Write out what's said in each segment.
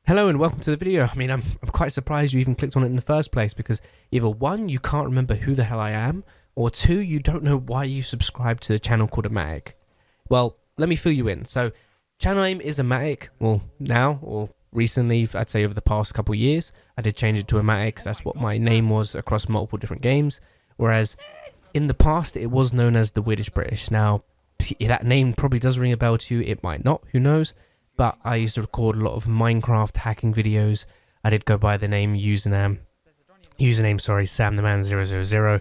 Hello and welcome to the video. I mean, I'm quite surprised you even clicked on it in the first place because either one, you can't remember who the hell I am, or two, you don't know why you subscribed to the channel called Amatic. Well, let me fill you in. So, channel name is Amatic. Well, now, or recently, I'd say over the past couple of years, I did change it to Amatic. That's what my name was across multiple different games. Whereas, in the past, it was known as the Weirdest British. Now, that name probably does ring a bell to you. It might not. Who knows? But I used to record a lot of Minecraft hacking videos. I did go by the name Sam the Man 000.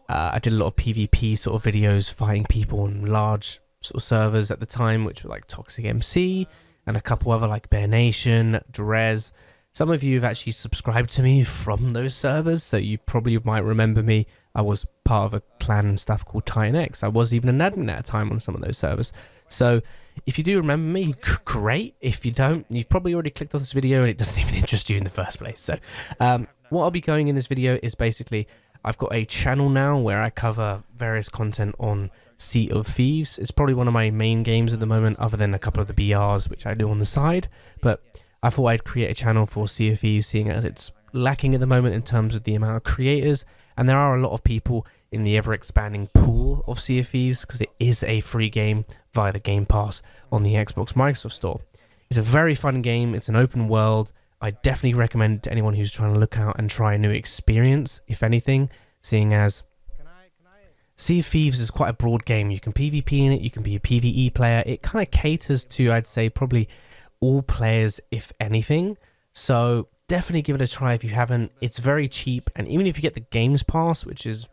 I did a lot of PvP sort of videos, fighting people on large sort of servers at the time, which were like Toxic MC and a couple other like Bear Nation, Drez. Some of you have actually subscribed to me from those servers, so you probably might remember me. I was part of a clan and stuff called Titan X. I was even an admin at a time on some of those servers. So if you do remember me, great. If you don't, you've probably already clicked on this video and it doesn't even interest you in the first place. So what I'll be going in this video is basically, I've got a channel now where I cover various content on Sea of Thieves. It's probably one of my main games at the moment, other than a couple of the BRs, which I do on the side. But I thought I'd create a channel for Sea of Thieves, seeing as it's lacking at the moment in terms of the amount of creators. And there are a lot of people in the ever-expanding pool of Sea of Thieves, because it is a free game via the Game Pass on the Xbox Microsoft Store. It's a very fun game. It's an open world. I definitely recommend it to anyone who's trying to look out and try a new experience, if anything, seeing as Sea of Thieves is quite a broad game. You can PvP in it, you can be a PvE player. It kind of caters to, I'd say, probably all players, if anything. So definitely give it a try if you haven't. It's very cheap, and even if you get the Games Pass, which is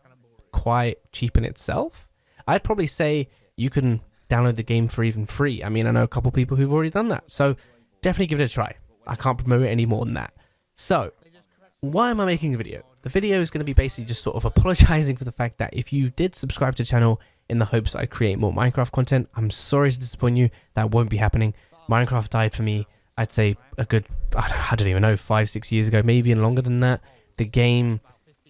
quite cheap in itself, I'd probably say you can download the game for even free. I mean, I know a couple people who've already done that, so definitely give it a try. I can't promote it any more than that. So, why am I making a video? The video is going to be basically just sort of apologizing for the fact that if you did subscribe to the channel in the hopes that I'd create more Minecraft content, I'm sorry to disappoint you. That won't be happening. Minecraft died for me, I'd say a good, I don't even know, 5-6 years ago, maybe even longer than that. The game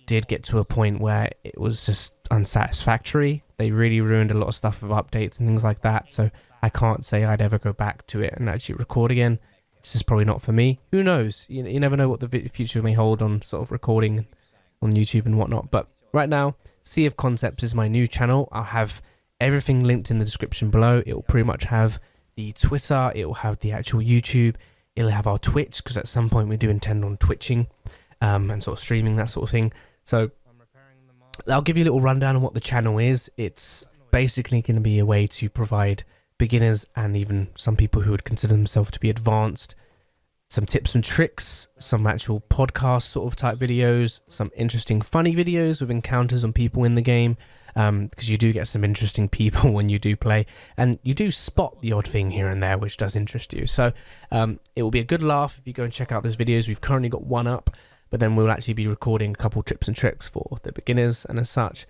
did get to a point where it was just unsatisfactory. They really ruined a lot of stuff with updates and things like that, so I can't say I'd ever go back to it and actually record again. It's just probably not for me. Who knows? You never know what the future may hold on sort of recording on YouTube and whatnot. But right now, Sea of Concepts is my new channel. I'll have everything linked in the description below. It will pretty much have the Twitter, it will have the actual YouTube, it'll have our Twitch, because at some point we do intend on twitching and sort of streaming, that sort of thing. So I'll give you a little rundown on what the channel is. It's basically going to be a way to provide beginners and even some people who would consider themselves to be advanced some tips and tricks, some actual podcast sort of type videos, some interesting funny videos with encounters on people in the game, because you do get some interesting people when you do play, and you do spot the odd thing here and there which does interest you. So it will be a good laugh if you go and check out those videos. We've currently got one up, but then we'll actually be recording a couple tips and tricks for the beginners and as such.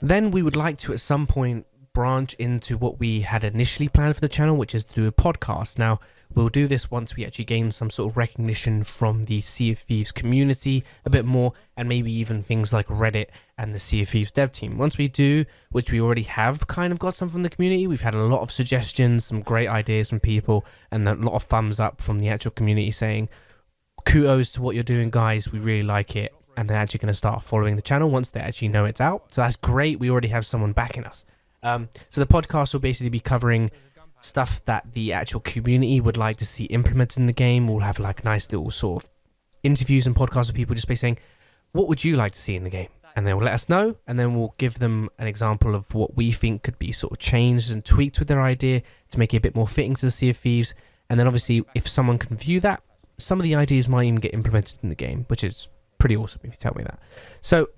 Then we would like to at some point branch into what we had initially planned for the channel, which is to do a podcast. Now, we'll do this once we actually gain some sort of recognition from the Sea of Thieves community a bit more, and maybe even things like Reddit and the Sea of Thieves dev team. Once we do, which we already have kind of got some from the community, we've had a lot of suggestions, some great ideas from people, and a lot of thumbs up from the actual community saying, kudos to what you're doing, guys, we really like it. And they're actually going to start following the channel once they actually know it's out. So that's great. We already have someone backing us. So the podcast will basically be covering stuff that the actual community would like to see implemented in the game. We'll have like nice little sort of interviews and podcasts with people just by saying, what would you like to see in the game? And they'll let us know, and then we'll give them an example of what we think could be sort of changed and tweaked with their idea to make it a bit more fitting to the Sea of Thieves. And then obviously, if someone can view that, some of the ideas might even get implemented in the game, which is pretty awesome if you tell me that. So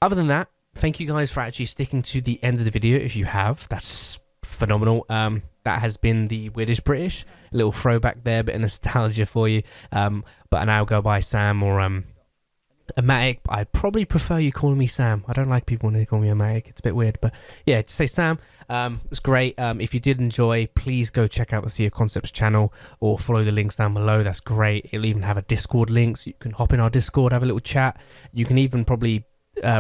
other than that, thank you guys for actually sticking to the end of the video. If you have, that's phenomenal. That has been the Weirdest British, a little throwback there, a bit of nostalgia for you. But I now go by Sam or Amatic. I probably prefer you calling me Sam. I don't like people when they call me Amatic. It's a bit weird, but yeah, just say Sam. It's great. If you did enjoy, please go check out the Sea of Concepts channel or follow the links down below. That's great. It'll even have a Discord link, so you can hop in our Discord, have a little chat. You can even probably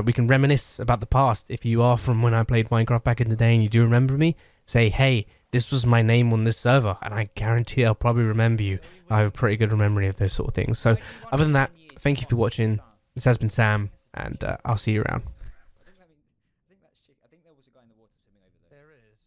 we can reminisce about the past. If you are from when I played Minecraft back in the day and you do remember me, say, hey, this was my name on this server, and I guarantee I'll probably remember you. I have a pretty good memory of those sort of things. So other than that, thank you for watching. This has been Sam, and I'll see you around. I think there was a guy in the water swimming over there. There is.